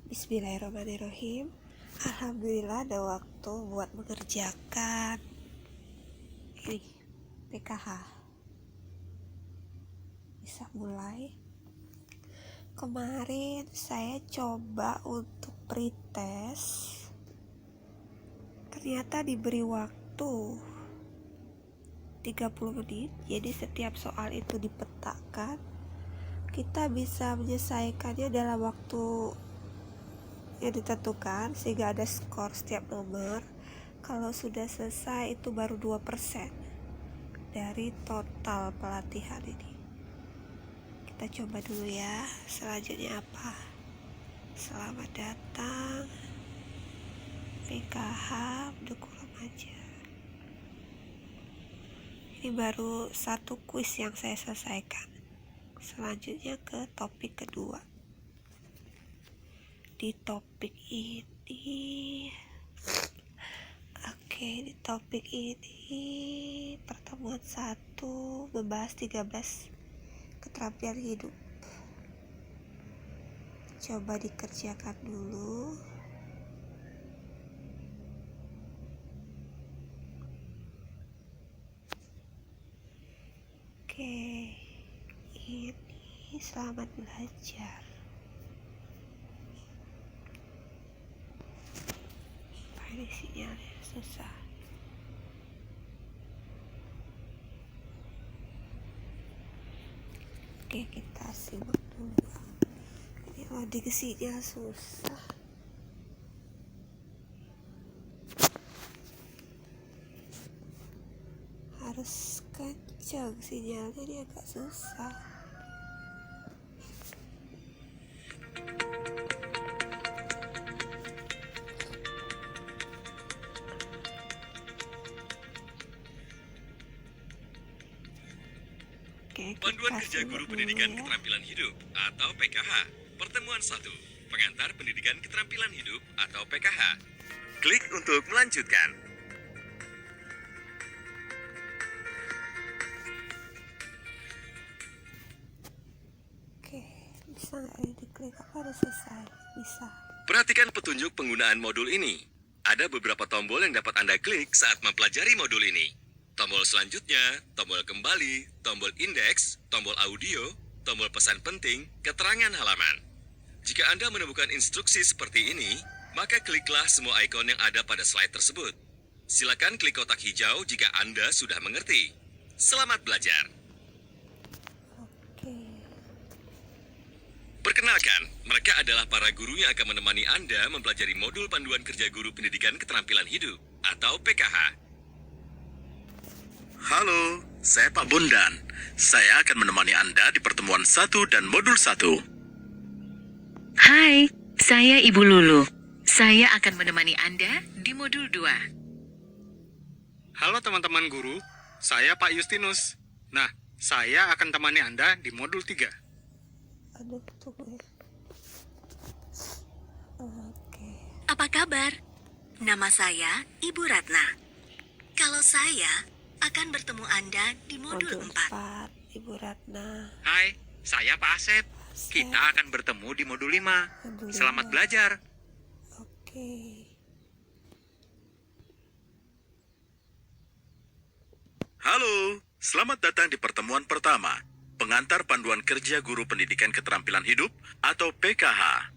Bismillahirrahmanirrahim. Alhamdulillah ada waktu buat mengerjakan ini PKH. Bisa mulai. Kemarin saya coba untuk pretest. Ternyata diberi waktu 30 menit. Jadi setiap soal itu dipetakan. Kita bisa menyelesaikannya dalam waktu yang ditentukan sehingga ada skor setiap nomor. Kalau sudah selesai itu baru 2% dari total pelatihan ini. Kita coba dulu ya. Selanjutnya apa? Selamat datang PKH mendukung remaja. Ini baru satu kuis yang saya selesaikan. Selanjutnya ke topik kedua. Di topik ini pertemuan 1 membahas 13 keterampilan hidup. Coba dikerjakan dulu. Ini selamat belajar. Ini sinyalnya susah. Kita simak dulu. Ini loading sinyal susah. Harus kencang sinyalnya, ini agak susah. Panduan Kerja Guru Pendidikan Keterampilan Hidup atau PKH. Pertemuan 1. Pengantar Pendidikan Keterampilan Hidup atau PKH. Klik untuk melanjutkan. Bisa nggak diklik? Apa harus selesai? Bisa. Perhatikan petunjuk penggunaan modul ini. Ada beberapa tombol yang dapat Anda klik saat mempelajari modul ini. Tombol selanjutnya, tombol kembali, tombol indeks, tombol audio, tombol pesan penting, keterangan halaman. Jika Anda menemukan instruksi seperti ini, maka kliklah semua ikon yang ada pada slide tersebut. Silakan klik kotak hijau jika Anda sudah mengerti. Selamat belajar. Perkenalkan, mereka adalah para guru yang akan menemani Anda mempelajari modul Panduan Kerja Guru Pendidikan Keterampilan Hidup atau PKH. Halo, saya Pak Bondan. Saya akan menemani Anda di pertemuan 1 dan modul 1. Hai, saya Ibu Lulu. Saya akan menemani Anda di modul 2. Halo teman-teman guru, saya Pak Justinus. Nah, saya akan temani Anda di modul 3. Tunggu ya. Apa kabar? Nama saya Ibu Ratna. Kalau saya akan bertemu Anda di modul 4. Ibu Ratna. Hai, saya Pak Asep. Kita akan bertemu di modul 5. Selamat belajar. Halo, selamat datang di pertemuan pertama. Pengantar Panduan Kerja Guru Pendidikan Keterampilan Hidup atau PKH.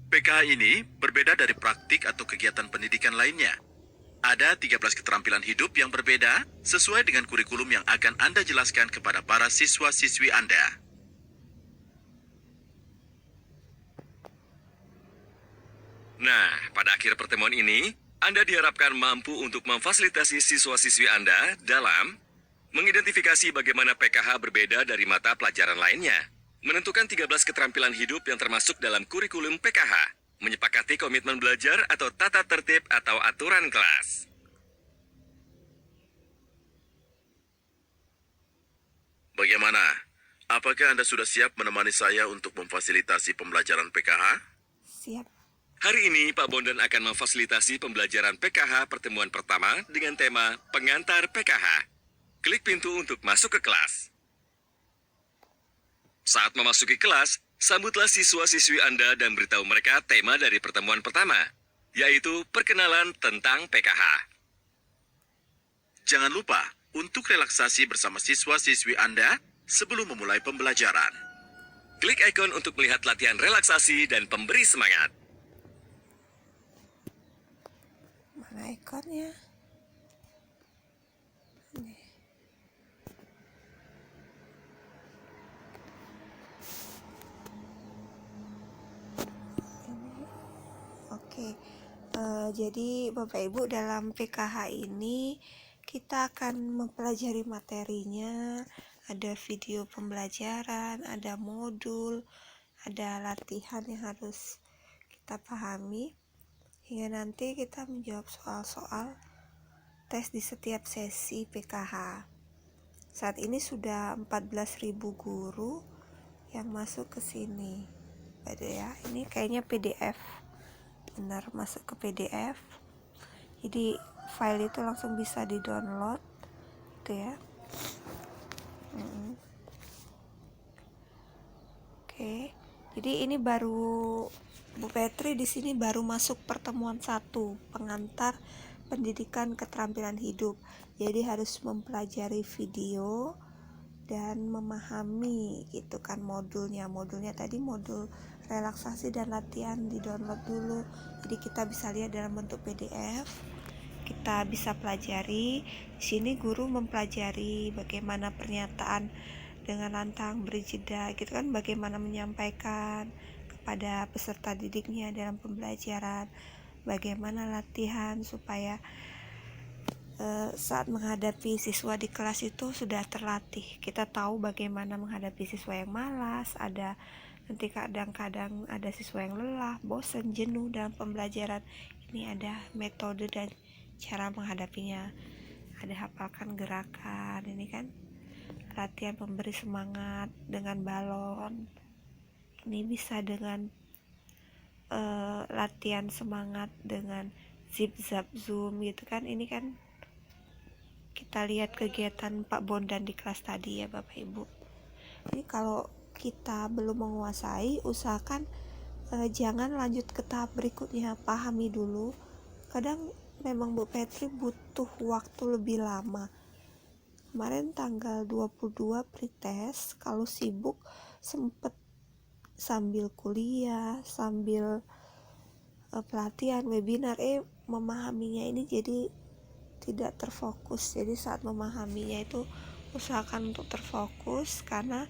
PKH ini berbeda dari praktik atau kegiatan pendidikan lainnya. Ada 13 keterampilan hidup yang berbeda sesuai dengan kurikulum yang akan Anda jelaskan kepada para siswa-siswi Anda. Nah, pada akhir pertemuan ini, Anda diharapkan mampu untuk memfasilitasi siswa-siswi Anda dalam mengidentifikasi bagaimana PKH berbeda dari mata pelajaran lainnya, menentukan 13 keterampilan hidup yang termasuk dalam kurikulum PKH, menyepakati komitmen belajar atau tata tertib atau aturan kelas. Bagaimana? Apakah Anda sudah siap menemani saya untuk memfasilitasi pembelajaran PKH? Siap. Hari ini Pak Bondan akan memfasilitasi pembelajaran PKH pertemuan pertama dengan tema Pengantar PKH. Klik pintu untuk masuk ke kelas. Saat memasuki kelas, Sambutlah siswa-siswi Anda dan beritahu mereka tema dari pertemuan pertama, yaitu perkenalan tentang PKH. Jangan lupa untuk relaksasi bersama siswa-siswi Anda sebelum memulai pembelajaran. Klik ikon untuk melihat latihan relaksasi dan pemberi semangat. Mana ikonnya? Ini. Oke, jadi Bapak Ibu dalam PKH ini kita akan mempelajari materinya, ada video pembelajaran, ada modul, ada latihan yang harus kita pahami, hingga nanti kita menjawab soal-soal tes di setiap sesi PKH. Saat ini sudah 14.000 guru yang masuk ke sini. Ya, ini kayaknya PDF. Benar, masuk ke PDF. Jadi file itu langsung bisa di-download gitu ya. Oke. Jadi ini baru Bu Petri di sini baru masuk pertemuan 1, pengantar pendidikan keterampilan hidup. Jadi harus mempelajari video dan memahami gitu kan modulnya. Modulnya tadi modul relaksasi dan latihan di-download dulu. Jadi kita bisa lihat dalam bentuk PDF. Kita bisa pelajari. Di sini guru mempelajari bagaimana pernyataan dengan lantang beri jeda gitu kan, bagaimana menyampaikan kepada peserta didiknya dalam pembelajaran, bagaimana latihan supaya saat menghadapi siswa di kelas itu sudah terlatih. Kita tahu bagaimana menghadapi siswa yang malas, ada nanti kadang-kadang ada siswa yang lelah, bosan, jenuh dalam pembelajaran. Ini ada metode dan cara menghadapinya. Ada hafalkan gerakan, ini kan latihan memberi semangat dengan balon. Ini bisa dengan latihan semangat dengan zip zap zoom gitu kan. Ini kan kita lihat kegiatan Pak Bondan di kelas tadi ya Bapak Ibu. Ini kalau kita belum menguasai, usahakan jangan lanjut ke tahap berikutnya, pahami dulu. Kadang memang Bu Petri butuh waktu lebih lama. Kemarin tanggal 22 pretest, kalau sibuk sempet sambil kuliah, sambil pelatihan, webinar, memahaminya ini jadi tidak terfokus. Jadi saat memahaminya itu usahakan untuk terfokus, karena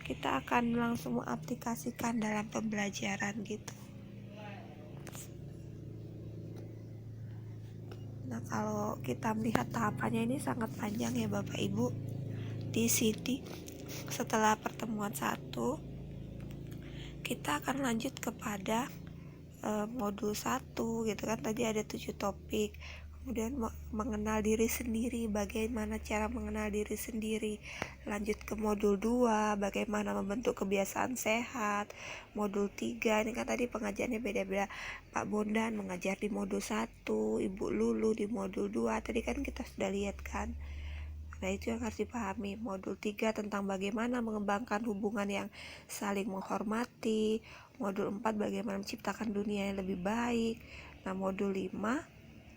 kita akan langsung mengaplikasikan dalam pembelajaran gitu. Nah, kalau kita melihat tahapannya ini sangat panjang ya Bapak Ibu. Di sini setelah pertemuan 1 kita akan lanjut kepada modul 1 gitu kan. Tadi ada 7 topik. Kemudian mengenal diri sendiri, bagaimana cara mengenal diri sendiri. Lanjut ke modul 2, bagaimana membentuk kebiasaan sehat. Modul 3, ini kan tadi pengajarnya beda-beda. Pak Bondan mengajar di modul 1, Ibu Lulu di modul 2. Tadi kan kita sudah lihat kan. Nah, itu yang harus dipahami. Modul 3 tentang bagaimana mengembangkan hubungan yang saling menghormati. Modul 4 bagaimana menciptakan dunia yang lebih baik. Nah, modul 5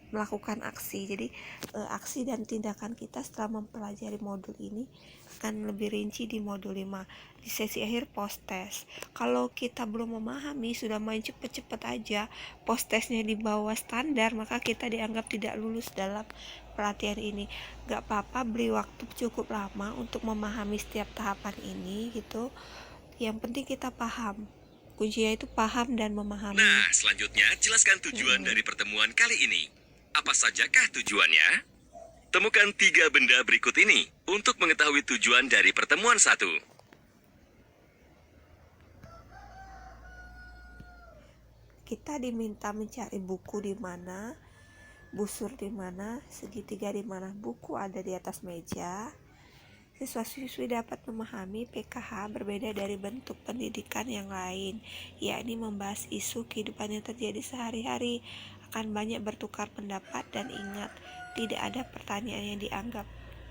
melakukan aksi. Jadi aksi dan tindakan kita setelah mempelajari modul ini akan lebih rinci di modul 5. Di sesi akhir post test. Kalau kita belum memahami, sudah main cepet-cepet aja, post testnya di bawah standar, maka kita dianggap tidak lulus dalam pelatihan ini. Gak apa-apa beri waktu cukup lama untuk memahami setiap tahapan ini gitu. Yang penting kita paham. Kuncinya itu paham dan memahami. Nah, selanjutnya jelaskan tujuan dari pertemuan kali ini. Apa sajakah tujuannya? Temukan 3 benda berikut ini untuk mengetahui tujuan dari pertemuan 1. Kita diminta mencari buku di mana, busur di mana, segitiga di mana. Buku ada di atas meja. Siswa-siswi dapat memahami PKH berbeda dari bentuk pendidikan yang lain, yakni membahas isu kehidupan yang terjadi sehari-hari, akan banyak bertukar pendapat, dan ingat, tidak ada pertanyaan yang dianggap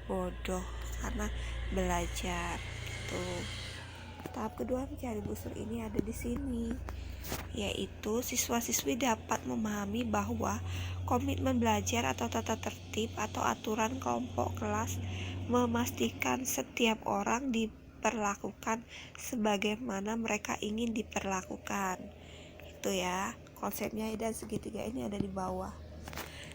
bodoh karena belajar. Tuh. Tahap kedua mencari busur ini ada di sini, yaitu siswa-siswi dapat memahami bahwa komitmen belajar atau tata tertib atau aturan kelompok kelas memastikan setiap orang diperlakukan sebagaimana mereka ingin diperlakukan. Itu ya, konsepnya. Dan segitiga ini ada di bawah.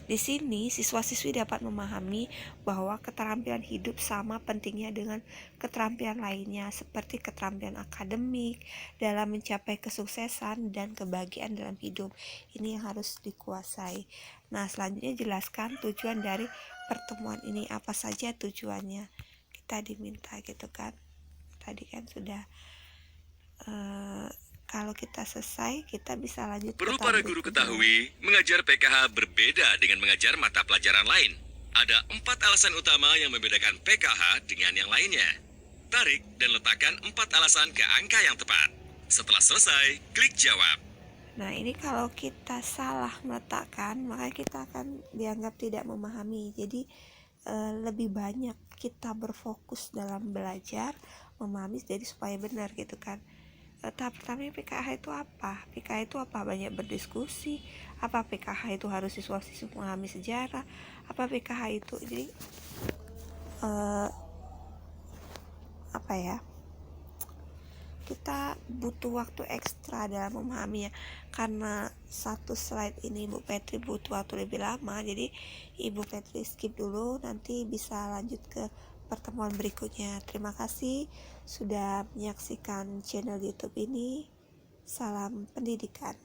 Di sini, siswa-siswi dapat memahami bahwa keterampilan hidup sama pentingnya dengan keterampilan lainnya, seperti keterampilan akademik dalam mencapai kesuksesan dan kebahagiaan dalam hidup. Ini yang harus dikuasai. Nah, selanjutnya jelaskan tujuan dari pertemuan ini. Apa saja tujuannya? Kita diminta gitu kan. Tadi kan sudah kalau kita selesai, kita bisa lanjut. Perlu para guru ketahui, mengajar PKH berbeda dengan mengajar mata pelajaran lain. Ada 4 alasan utama yang membedakan PKH dengan yang lainnya. Tarik dan letakkan 4 alasan ke angka yang tepat. Setelah selesai, klik jawab. Nah, ini kalau kita salah meletakkan, maka kita akan dianggap tidak memahami. Jadi lebih banyak kita berfokus dalam belajar, memahami, jadi supaya benar gitu kan. Tahap pertama PKH itu apa? PKH itu apa? Banyak berdiskusi. Apa PKH itu harus siswa-siswi memahami sejarah? Apa PKH itu? Jadi apa ya? Kita butuh waktu ekstra dalam memahaminya, karena satu slide ini Ibu Petri butuh waktu lebih lama. Jadi Ibu Petri skip dulu, nanti bisa lanjut ke pertemuan berikutnya. Terima kasih sudah menyaksikan channel YouTube ini. Salam pendidikan.